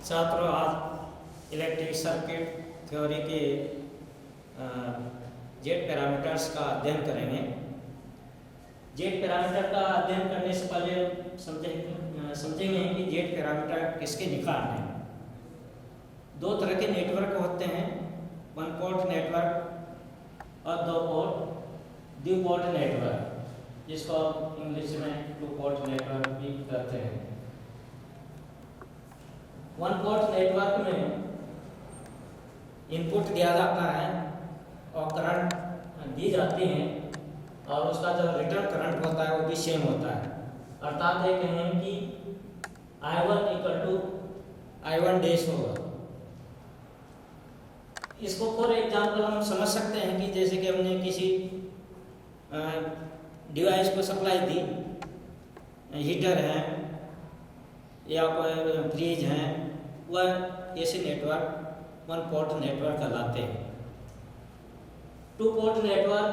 छात्रों, आज electric circuit theory के जेड पैरामीटर्स का अध्ययन करेंगे। जेड पैरामीटर का अध्ययन करने से पहले समझेंगे कि जेड पैरामीटर किसके निकालने हैं। दो तरह के नेटवर्क होते हैं, वन पोर्ट नेटवर्क और दो पोर्ट द्विपोर्ट नेटवर्क, जिसको इंग्लिश में टू पोर्ट नेटवर्क भी कहते हैं। वन पोर्ट नेटवर्क में इनपुट दिया जाता है और करंट दी जाती है और उसका जो रिटर्न करंट होता है वो भी सेम होता है। अर्थात ये कहें कि I1 = I1 डैश होगा। इसको फॉर एग्जाम्पल हम समझ सकते हैं कि जैसे कि हमने किसी डिवाइस को सप्लाई दी, हीटर है या कोई फ्रिज है, वह ऐसे नेटवर्क वन पोर्ट नेटवर्क कहलाते हैं। टू पोर्ट नेटवर्क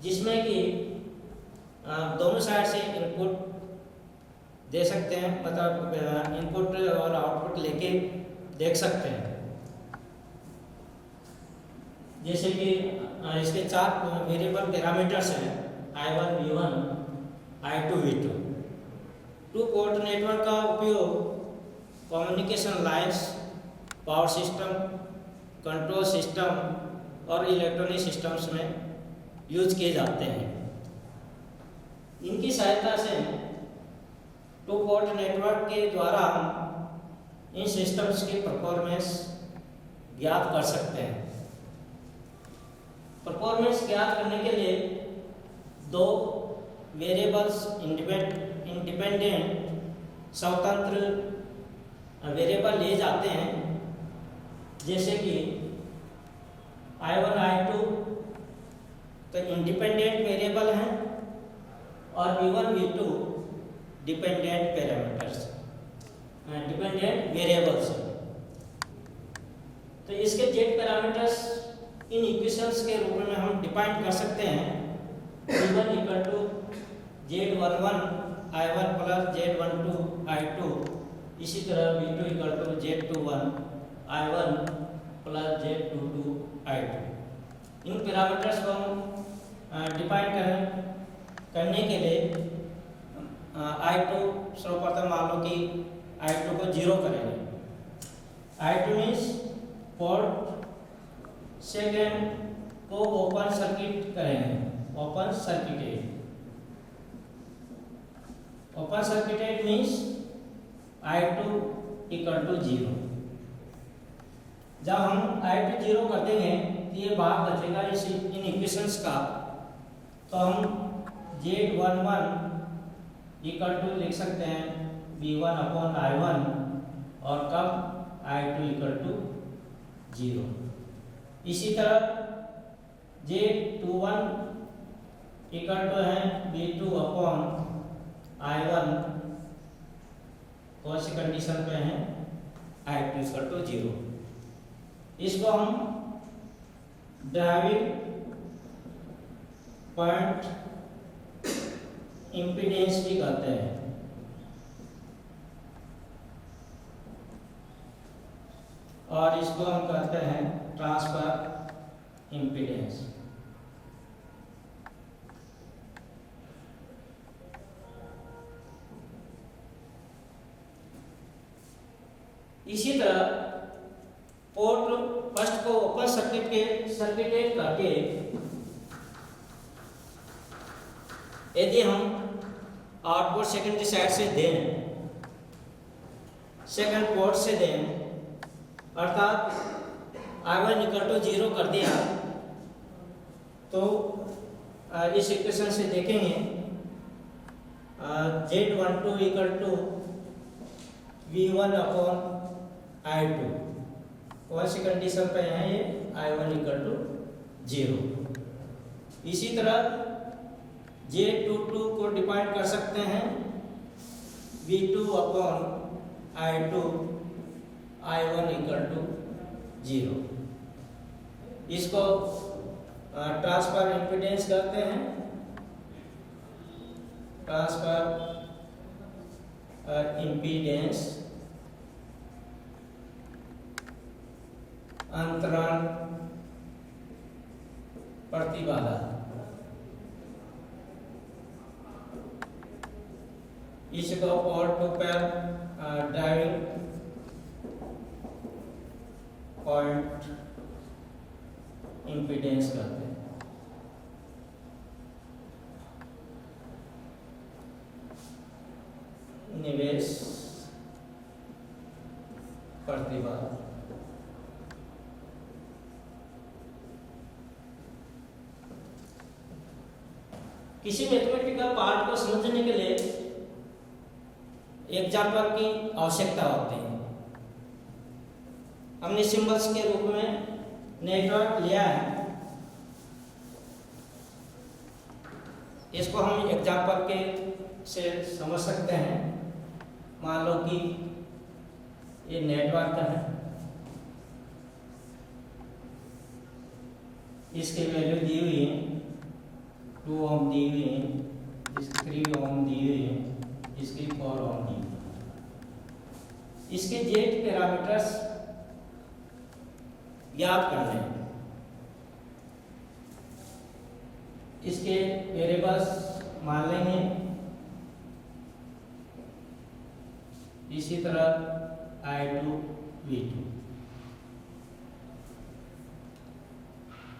जिसमें कि दोनों साइड से इनपुट दे सकते हैं, मतलब इनपुट और आउटपुट लेके देख सकते हैं। जैसे कि इसके चार वेरिएबल पैरामीटर्स हैं, I1, V1, I2, V2। Two port network का उपयोग communication lines, power system, control system और इलेक्ट्रॉनिक सिस्टम्स में यूज किए जाते हैं। इनकी सहायता से टू पोर्ट नेटवर्क के द्वारा हम इन सिस्टम्स की परफॉर्मेंस ज्ञात कर सकते हैं। परफॉर्मेंस ज्ञात करने के लिए दो वेरिएबल्स इंडिपेंडेंट स्वतंत्र वेरिएबल लिए जाते हैं, जैसे कि I1, I2 तो इंडिपेंडेंट वेरिएबल हैं और V1, V2 dependent parameters, dependent variables हैं। तो इसके जेड पैरामीटर्स इन इक्वेशंस के रूप में हम डिफाइन कर सकते हैं। V1 = Z11 I1 + Z12 I2, इसी तरह V2 = Z21 I1 + Z22 I2। इन पैरामीटर्स को हम डिफाइन करने के लिए I2 सर्वप्रथम मान लो कि I2 को 0 करेंगे। I2 मीन्स पोर्ट सेकेंड को ओपन सर्किट करेंगे, ओपन सर्किटेड मीन्स I2 = 0। जब हम I2 0 कर देंगे तो ये भाग बचेगा इन इक्वेशंस का, तो हम Z11 = लिख सकते हैं V1/I1 और कब I2 = 0। इसी तरह Z21 = है V2/I1, कौन सी कंडीशन पे है, I2 = 0। इसको हम ड्राइविंग पॉइंट इम्पीडेंस भी कहते हैं। और इसको हम कहते हैं ट्रांसफर इम्पीडेंस। इसी तरह पोर्ट फर्स्ट को ओपन सर्किटेड करके यदि हम आउटपुट सेकेंडरी साइड से दें, सेकंड पोर्ट से दें, अर्थात I1 = 0 कर दिया, तो इस इक्वेशन से देखेंगे Z12 = V1/I2, कौन सी कंडीशन पे है ये, I1 = 0। इसी तरह Z22 को डिफाइन कर सकते हैं V2/I2, I1 = 0। इसको ट्रांसफर इम्पीडेंस कहते हैं, ट्रांसफर इम्पीडेंस अंतराल प्रतिबाधा। इसको port to pair driving point impedance कहते हैं। निवेश प्रतिबाधा। किसी मैथमेटिकल पार्ट को समझने के लिए एग्जाम्पल की आवश्यकता होती है। हमने सिंबल्स के रूप में नेटवर्क लिया है, इसको हम एग्जाम्पल के से समझ सकते हैं। मान लो कि ये नेटवर्क है, इसकी वैल्यू दी हुई है 2 ओम दी हुई है, इसकी 3 ओम दी हुई है, इसकी 4 ओम दी हुई है। इसके जेड पैरामीटर्स याद करने हैं। इसके वेरिएबल्स मान लेंगे। इसी तरह I2 V2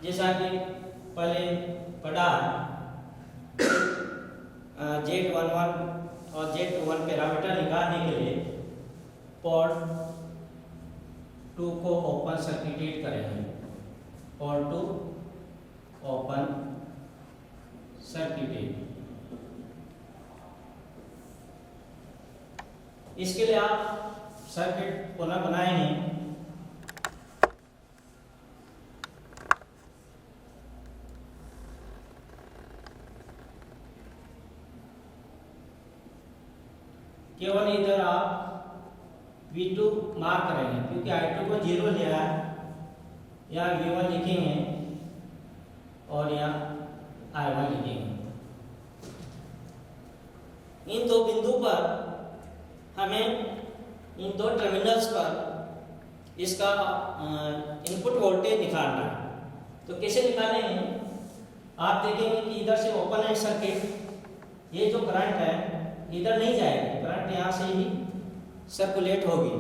जैसा कि पहले पढ़ा, Z11 और Z21 पैरामीटर निकालने के लिए पोर्ट 2 को ओपन सर्किटेड करेंगे। Port 2 open circuited. इसके लिए आप सर्किट पुनः बनाएंगे। केवल इधर आप V2 मार्क करेंगे, क्योंकि I2 को 0 लिया है। यहाँ V1 लिखेंगे और यहाँ I1 लिखेंगे। इन दो बिंदु पर हमें इन दो टर्मिनल्स पर इसका इनपुट वोल्टेज निकालना है। तो कैसे निकालेंगे? आप देखेंगे कि इधर से ओपन है सर्किट, ये जो करंट है इधर नहीं जाएगी, करंट यहाँ से ही सर्कुलेट होगी।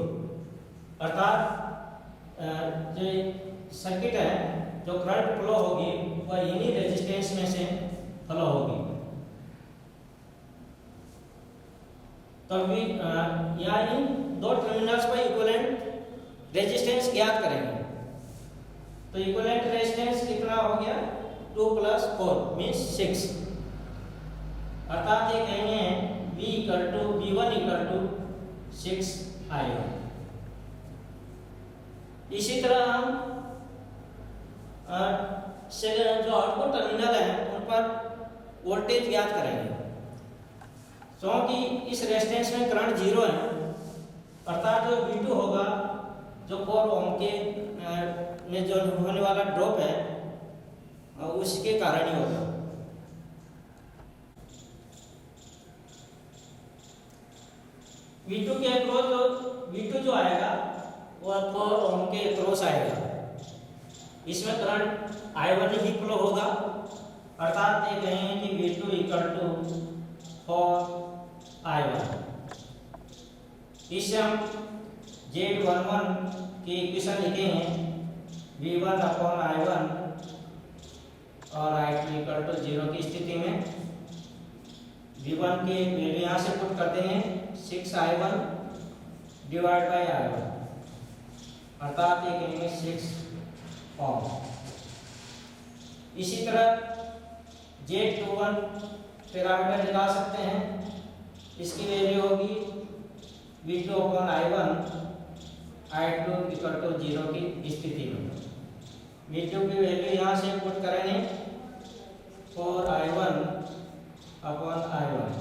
अर्थात जो सर्किट है, जो करंट फ्लो होगी वह इन्हीं रेजिस्टेंस में से फ्लो होगी। तभी यानी दो टर्मिनल्स पर इक्विवेलेंट रेजिस्टेंस ज्ञात करेंगे। तो इक्विवेलेंट रेजिस्टेंस कितना हो गया? 2 + 4 मीन्स 6। अर्थात ये कहेंगे V1 = 6I1। इसी तरह हम जो आउटपुट टर्मिनल है उन पर वोल्टेज ज्ञात करेंगे। क्योंकि इस रेजिस्टेंस में करंट 0 है, अर्थात जो V2 होगा, जो 4 ओम के में जो होने वाला ड्रॉप है उसके कारण ही होगा। V2 के अक्रॉस V2 जो आएगा वह 4 ओम के अक्रॉस आएगा। इसमें करंट I1 ही फ्लो होगा। अर्थात ये कहेंगे कि V2 = 4I1। इससे हम Z11 की इक्वेशन लिखेंगे V1/I1 और I2 = 0 की स्थिति में V1 की वैल्यू यहाँ से पुट कर देंगे 6I1 / I1, अर्थात ये कहेंगे 6 ओम। इसी तरह Z21 पैरामीटर निकाल सकते हैं। इसकी वैल्यू होगी V2/I1, I2 = 0 की स्थिति में। V2 की वैल्यू यहाँ से पुट करेंगे 4I1/I1,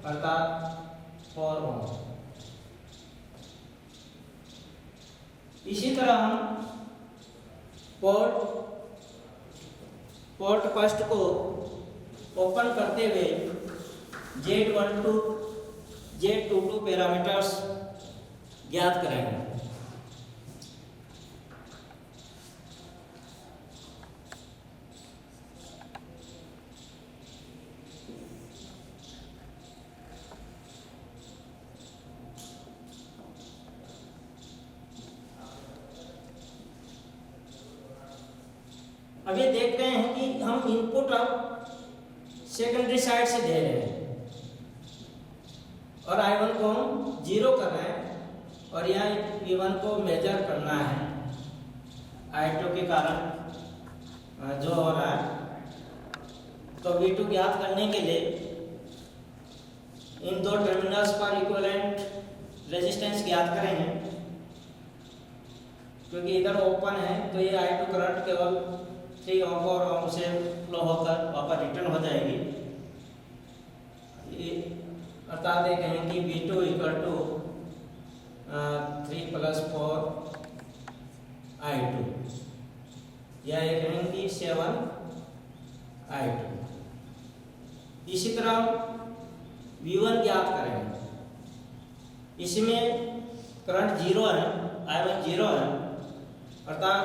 अर्थात 4 ओम। इसी तरह हम पोर्ट फर्स्ट को ओपन करते हुए Z12 Z22 पैरामीटर्स ज्ञात करेंगे। अब ये देख रहे हैं कि हम इनपुट अब सेकेंडरी साइड से दे रहे हैं और I1 को हम 0 कर रहे हैं और यहाँ V1 को मेजर करना है I2 के कारण जो हो रहा है। तो V2 ज्ञात करने के लिए इन दो टर्मिनल्स पर इक्विवेलेंट रेजिस्टेंस ज्ञात करेंगे। क्योंकि इधर ओपन है तो ये I2 करंट केवल 3 ओम और ओम से फ्लो होकर वापस रिटर्न हो जाएगी। अर्थात ये कहें कि V2 इक्वल टू 3 + 4 I2 या ये कहें कि 7 I2। इसी तरह V1 ज्ञात करेंगे। इसमें करंट 0 है, I1 0 है, अर्थात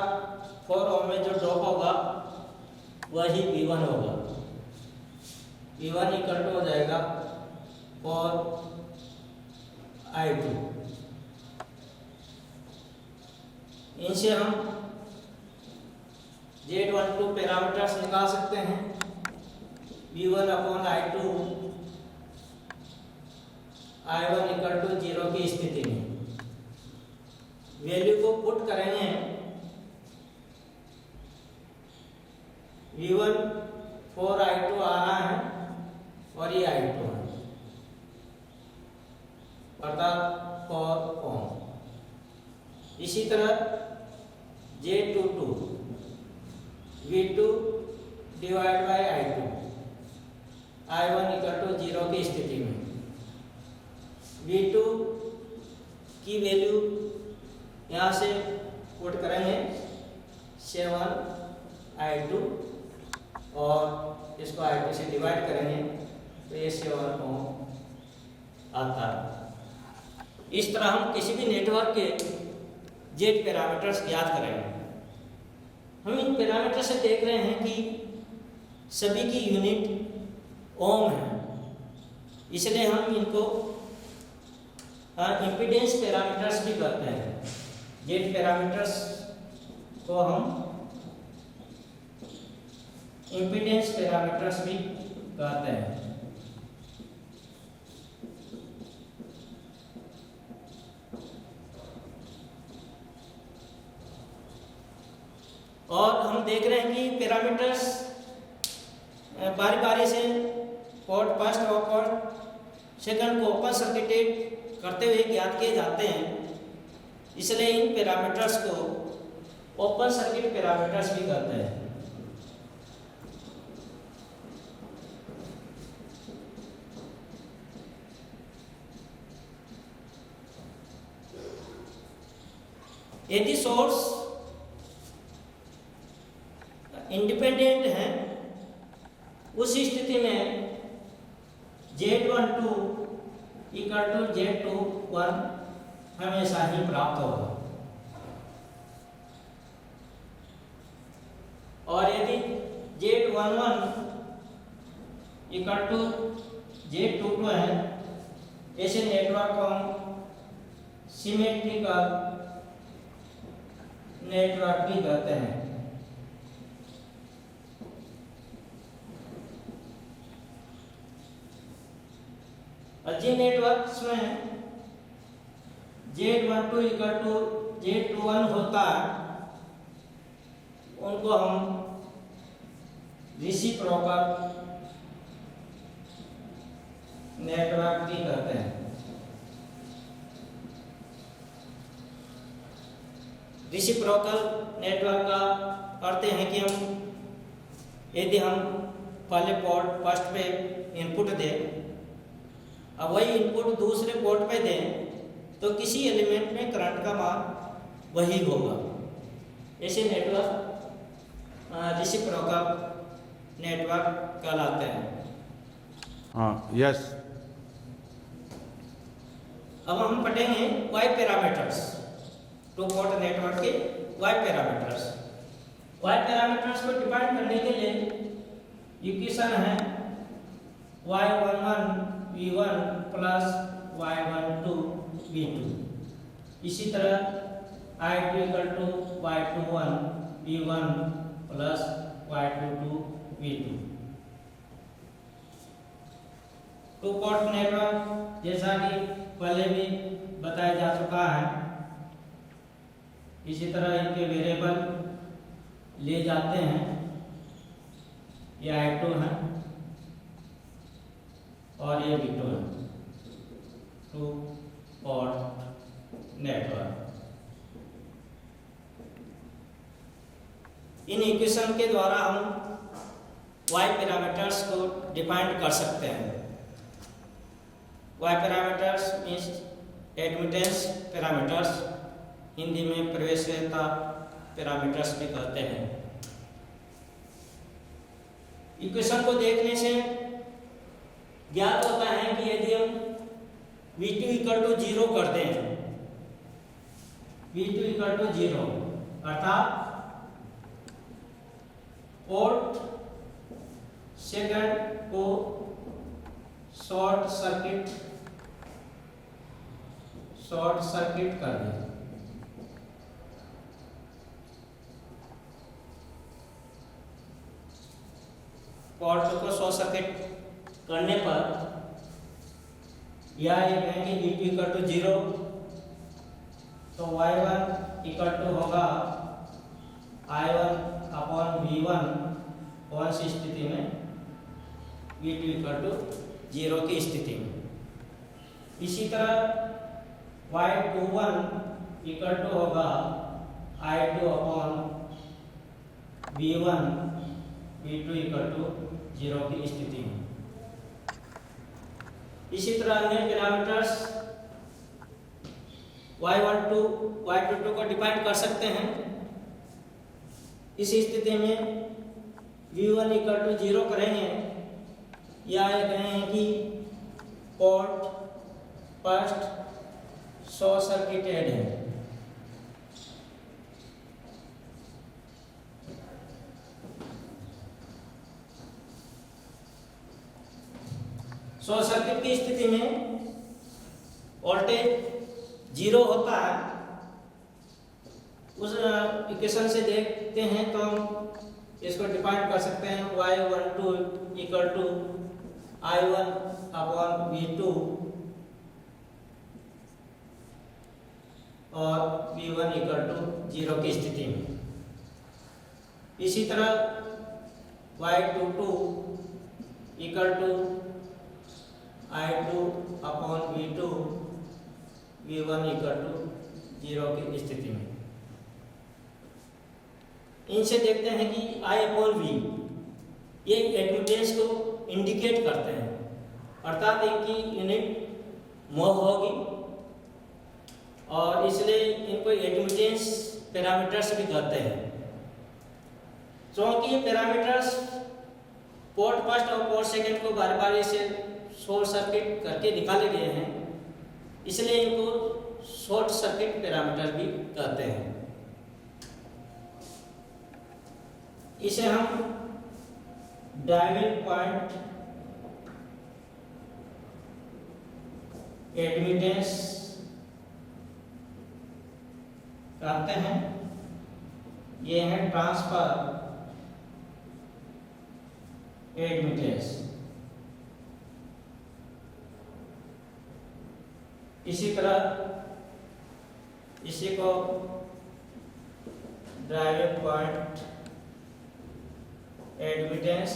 4 ओम में जो ड्रॉप होगा वही V1 होगा। V1 इक्वल टू हो जाएगा 4 I2। इनसे हम Z12 पैरामीटर्स निकाल सकते हैं। V1 upon I2 I1 equal to 0 की स्थिति में वैल्यू को पुट करेंगे। V1 4 I2 आ रहा है और ये I2 है, अर्थात 4 ओम। इसी तरह Z22 V2 divide by I2 I1 equal to 0 की स्थिति में V2 की वैल्यू यहाँ से पुट करेंगे 7 I2 और इसको I2 से डिवाइड करेंगे तो ये 7 ओम आता है। इस तरह हम किसी भी नेटवर्क के Z पैरामीटर्स ज्ञात करेंगे। हम इन पैरामीटर से देख रहे हैं कि सभी की यूनिट ओम है, इसलिए हम इनको इम्पीडेंस पैरामीटर्स भी कहते हैं। Z पैरामीटर्स को हम इम्पीडेंस पैरामीटर्स भी कहते हैं। और हम देख रहे हैं कि पैरामीटर्स बारी बारी से पोर्ट फर्स्ट और पोर्ट सेकंड को ओपन सर्किटेड करते हुए ज्ञात किए जाते हैं, इसलिए इन पैरामीटर्स को ओपन सर्किट पैरामीटर्स भी कहते हैं। यदि सोर्स इंडिपेंडेंट है उस स्थिति में Z12 इक्वल टू Z21 हमेशा ही प्राप्त होगा। और यदि Z11 इक्वल टू Z22 है, ऐसे नेटवर्क को हम सिमेट्रिकल नेटवर्क भी कहते हैं। जिन नेटवर्क्स में Z12 इक्वल टू Z21 होता है उनको हम रेसिप्रोकल नेटवर्क भी कहते हैं। रेसिप्रोकल नेटवर्क का अर्थ है कि यदि हम पहले पोर्ट फर्स्ट पे इनपुट दें, अब वही इनपुट दूसरे पोर्ट पे दें तो किसी एलिमेंट में करंट का मान वही होगा। ऐसे नेटवर्क रेसिप्रोकल नेटवर्क कहलाते हैं। हाँ, यस। अब हम पढ़ेंगे y parameters, two port network के वाई पैरामीटर्स। वाई पैरामीटर्स को डिफाइन करने के लिए इक्वेशन है y11 v1 plus y12 v2। इसी तरह I2 equal to y21 v1 plus y22 v2। Two port network जैसा कि पहले भी बताया जा चुका है, इसी तरह इनके वेरिएबल ले जाते हैं। ये I2 है और ये V2 है। To port network in equation के द्वारा हम वाई पैरामीटर्स को डिफाइन कर सकते हैं। Y parameters means admittance parameters, Hindi में प्रवेश्यता पैरामीटर्स भी कहते हैं। इक्वेशन को देखने से ज्ञात होता है कि यदि हम V2 इक्वल टू 0 कर दें, V2 इक्वल टू 0 अर्थात पोर्ट सेकंड को शॉर्ट सर्किट कर दें, पोर्ट को शॉर्ट सर्किट करने पर या ये कहेंगे V2 इक्वल टू 0, तो y1 इक्वल टू होगा I1 अपॉन V1। कौन सी स्थिति में? V2 इक्वल टू 0 की स्थिति में। इसी तरह y21 इक्वल टू होगा I2 upon V1 V2 equal to 0 की स्थिति में। इसी तरह अन्य पैरामीटर्स y12 को डिफाइन कर सकते हैं। इस स्थिति में V1 इक्वल टू 0 करेंगे या ये कहेंगे कि पोर्ट फर्स्ट शॉर्ट सर्किटेड है। शॉर्ट सर्किट की स्थिति में वोल्टेज 0 होता है। उस इक्वेशन से देखते हैं तो हम इसको डिफाइन कर सकते हैं y12 equal to I1 upon V2 और V1 इक्वल टू 0 की स्थिति में। इसी तरह y22 equal to I2 upon V2 V1 equal to 0 की स्थिति में। इनसे देखते हैं कि I अपॉन V ये एडमिटेंस को इंडिकेट करते हैं, अर्थात इनकी यूनिट मोह होगी और इसलिए इनको एडमिटेंस पैरामीटर्स भी कहते हैं। क्योंकि ये पैरामीटर्स पोर्ट फर्स्ट और पोर्ट सेकंड को बार बार से शॉर्ट सर्किट करके निकाले गए हैं, इसलिए इनको शॉर्ट सर्किट पैरामीटर भी कहते हैं। इसे हम डायमंड पॉइंट एडमिटेंस कहते हैं। ये है ट्रांसफर एडमिटेंस। इसी तरह इसी को डायरेक्ट पॉइंट एडमिटेंस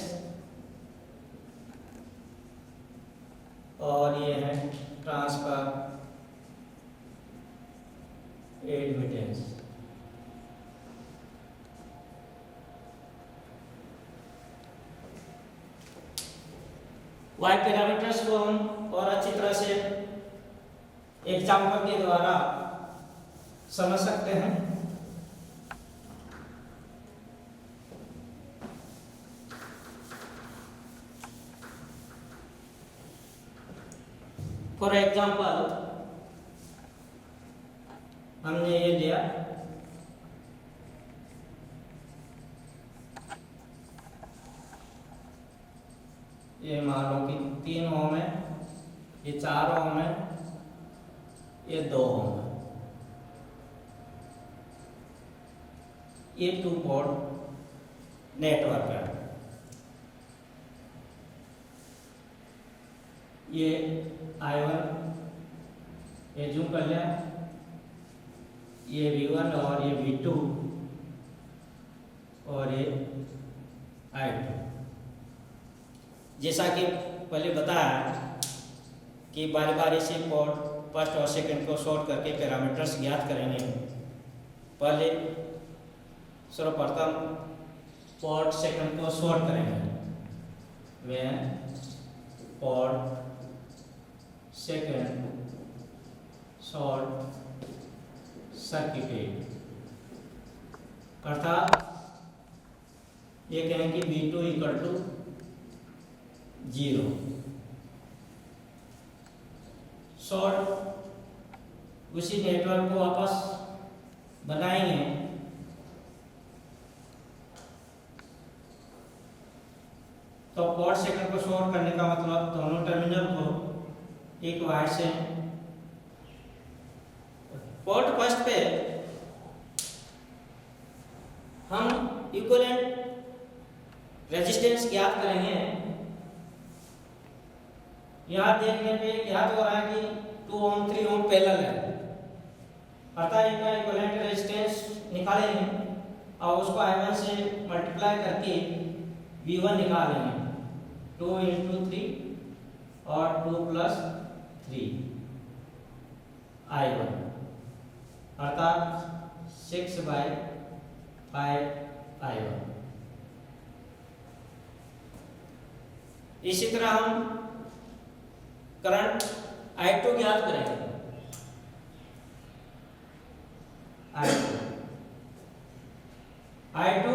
और ये है ट्रांसफर एडमिटेंस। वाई पैरामीटर्स को हम और अच्छी तरह से एग्जाम्पल के द्वारा समझ सकते हैं। फॉर एग्जाम्पल हमने ये लिया, ये मान लो कि 3 ओम है, ये 4 ओम है, ये 2 ओम है। ये 2 पोर्ट नेटवर्क है। ये I1 ये जूम कर लिया, ये V1 और ये V2 और ये I2। जैसा कि पहले बताया कि बारी बारी से पोर्ट फर्स्ट और सेकंड को शॉर्ट करके पैरामीटर्स ज्ञात करेंगे। पहले सर्वप्रथम पोर्ट सेकंड को शॉर्ट करेंगे। में पोर्ट सेकंड शॉर्ट सर्किटेड, अर्थात ये कहेंगे V2 इक्वल टू 0। शॉर्ट उसी नेटवर्क को वापस बनाएंगे। तो पोर्ट सेकंड को शॉर्ट करने का मतलब दोनों टर्मिनल को एक वायर से पोर्ट फर्स्ट पे हम इक्विवेलेंट रेजिस्टेंस ज्ञात करेंगे। यहाँ देखने पे ज्ञात हो रहा है कि 2 ओम 3 ओम पैरेलल है, अर्थात इनका इक्विवेलेंट रेजिस्टेंस निकालेंगे और उसको I1 से मल्टीप्लाई करके V1 निकालेंगे। 2 × 3 और 2 + 3 I1, अर्थात 6/5 I1। इसी तरह हम करंट I2 ज्ञात करेंगे। I2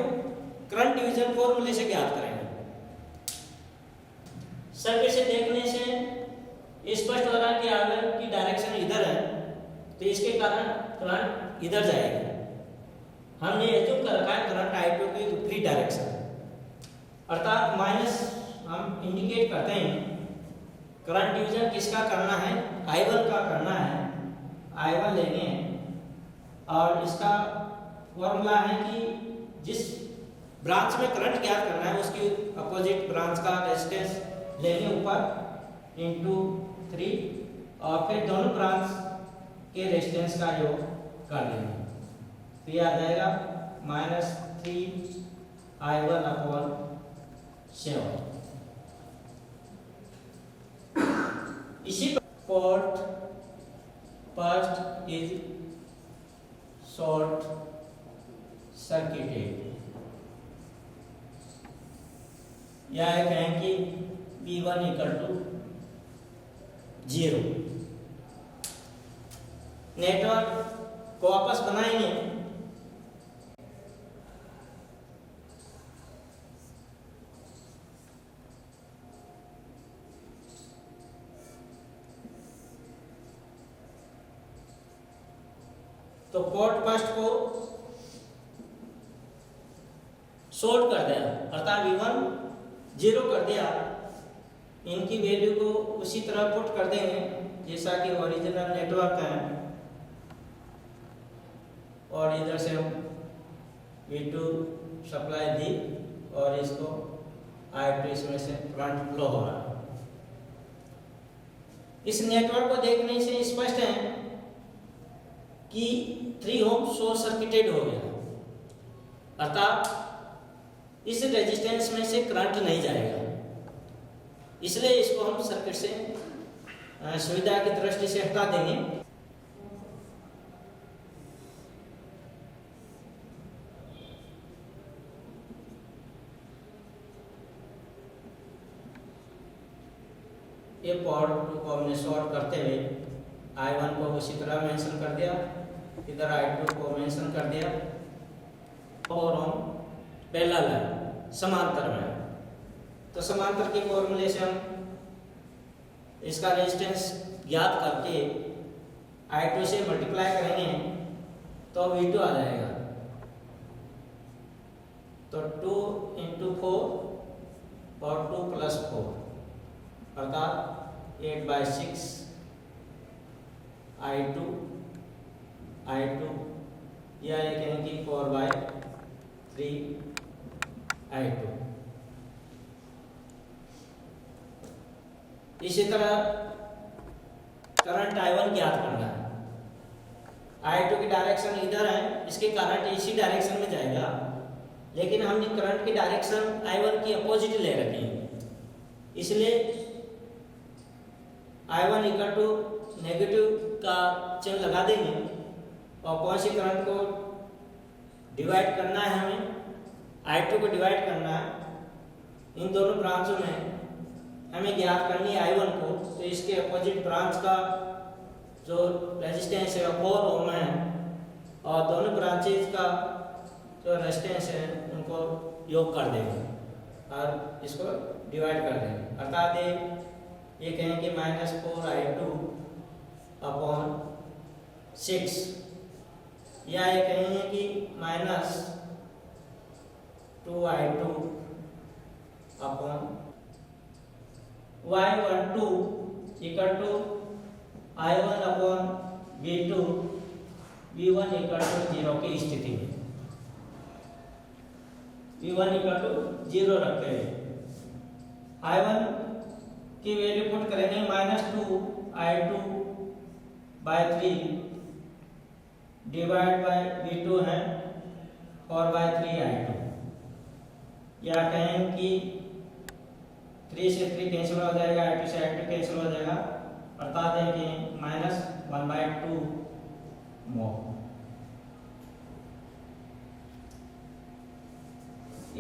करंट डिवीजन फॉर्मूले से ज्ञात करेंगे। सर्किट से देखने से स्पष्ट हो रहा है कि I1 की डायरेक्शन इधर है, तो इसके कारण करंट इधर जाएगा। हमने एज्यूम कर रखा है करंट I2 की विपरीत डायरेक्शन, अर्थात माइनस हम इंडिकेट करते हैं। करंट डिवीजन किसका करना है? I1 का करना है। I1 लेंगे और इसका फॉर्मूला है कि जिस ब्रांच में करंट ज्ञात करना है उसकी अपोजिट ब्रांच का रेजिस्टेंस लेंगे ऊपर इंटू 3 और फिर दोनों ब्रांच के रेजिस्टेंस का योग कर देंगे। तो ये आ जाएगा -3 I1/7। इसी port first is short circuited, या कहें कि V1 = 0। नेटवर्क को वापस बनाएंगे। तो पोर्ट फर्स्ट को शॉर्ट कर दिया, अर्थात V1 0 कर दिया। इनकी वैल्यू को उसी तरह पुट कर देंगे जैसा कि ओरिजिनल नेटवर्क है, और इधर से हम V2 सप्लाई दी और इसको I2 इसमें से करंट फ्लो हो रहा है। इस नेटवर्क को देखने से स्पष्ट है कि 3 ओम शॉर्ट सर्किटेड हो गया, अर्थात इस रेजिस्टेंस में से करंट नहीं जाएगा। इसलिए इसको हम सर्किट से सुविधा की दृष्टि से हटा देंगे। ये पोर्ट को हमने शॉर्ट करते हुए I1 को उसी तरह मेंशन कर दिया, इधर I2 को मेंशन कर दिया, और हम पैरेलल है, समांतर में। तो समांतर के फॉर्मूले से हम इसका रेजिस्टेंस ज्ञात करके I2 से मल्टीप्लाई करेंगे तो V2 आ जाएगा। तो 2 × 4 और 2 + 4 अर्थात 8/6 I2 या ये कहें कि 4/3 I2। इसी तरह करंट I1 ज्ञात करना है। I2 की डायरेक्शन इधर है, इसके करंट इसी डायरेक्शन में जाएगा, लेकिन हमने करंट की डायरेक्शन I1 की अपोजिट ले रखी है, इसलिए I1 = नेगेटिव का चिन्ह लगा देंगे और कौन सी करंट को डिवाइड करना है, हमें I2 को डिवाइड करना है। इन दोनों ब्रांचों में हमें ज्ञात करनी है I1 को, तो इसके अपोजिट ब्रांच का जो रेजिस्टेंस है 4 ओम है और दोनों ब्रांचेज का जो रेजिस्टेंस है उनको योग कर देंगे और इसको डिवाइड कर देंगे। अर्थात ये कहें कि -4 I2 / 6 या ये कहेंगे कि -2 I2 / Y12 = I1 / V2 V1 = 0 की स्थिति में V1 = 0 रखते हैं। I1 की वैल्यू पुट करेंगे -2 I2 / 3 / V2 है 4/3 I2, या कहें कि 3 से 3 कैंसिल हो जाएगा, I2 से I2 कैंसिल हो जाएगा, अर्थात है कि -1/2 mho।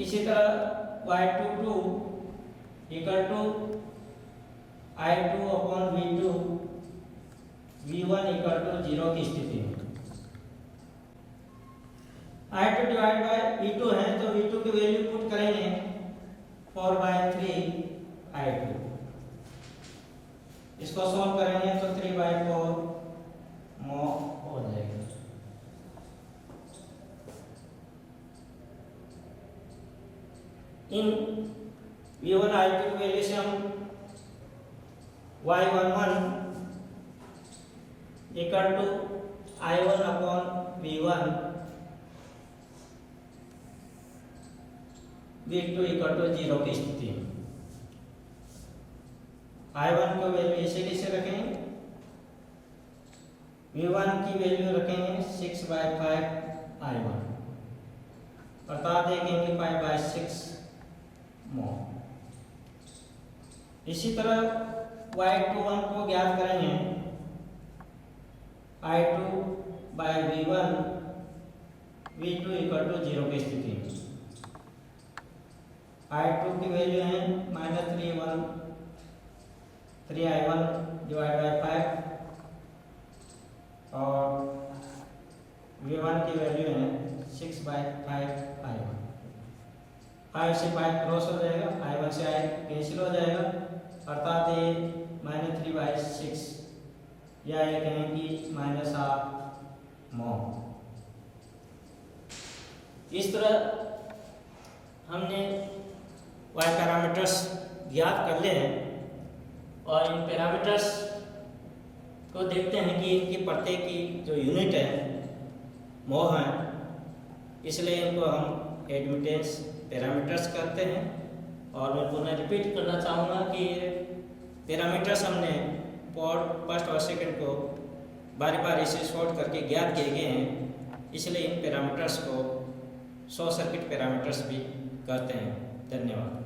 इसी तरह Y22 = I2 / V2 V1 = 0 की स्थिति में I2 / V2 है, तो V2 की वैल्यू पुट करेंगे 4/3 I2। इसको सॉल्व करेंगे तो 3/4 mho हो जाएगा। इन V1 I2 की वैल्यू से हम Y11 = I1 / V1 V2 = 0 की स्थिति में I1 को वैल्यू ऐसे कैसे रखेंगे, V1 की वैल्यू रखेंगे 6/5 I1, अर्थात देखेंगे 5/6 mho। इसी तरह Y21 को ज्ञात करेंगे I2 / V1 V2 = 0 की स्थिति में I2 की वैल्यू है -3 I1 / 5 और V1 की वैल्यू है 6/5 I1। 5 से 5 क्रॉस हो जाएगा, I1 से I कैंसिल हो जाएगा, अर्थात ये -3/6 या ये कहें कि -1/2 mho। इस तरह हमने Y पैरामीटर्स ज्ञात कर लिए हैं और इन पैरामीटर्स को देखते हैं कि इनकी प्रत्येक की जो यूनिट है mho है, इसलिए इनको हम एडमिटेंस पैरामीटर्स करते हैं। और मैं पुनः रिपीट करना चाहूँगा कि पैरामीटर्स हमने फर्स्ट और सेकंड को बारी बारी से सॉर्ट करके ज्ञात किए गए हैं, इसलिए इन पैरामीटर्स को शॉर्ट सर्किट पैरामीटर्स भी कहते हैं। धन्यवाद।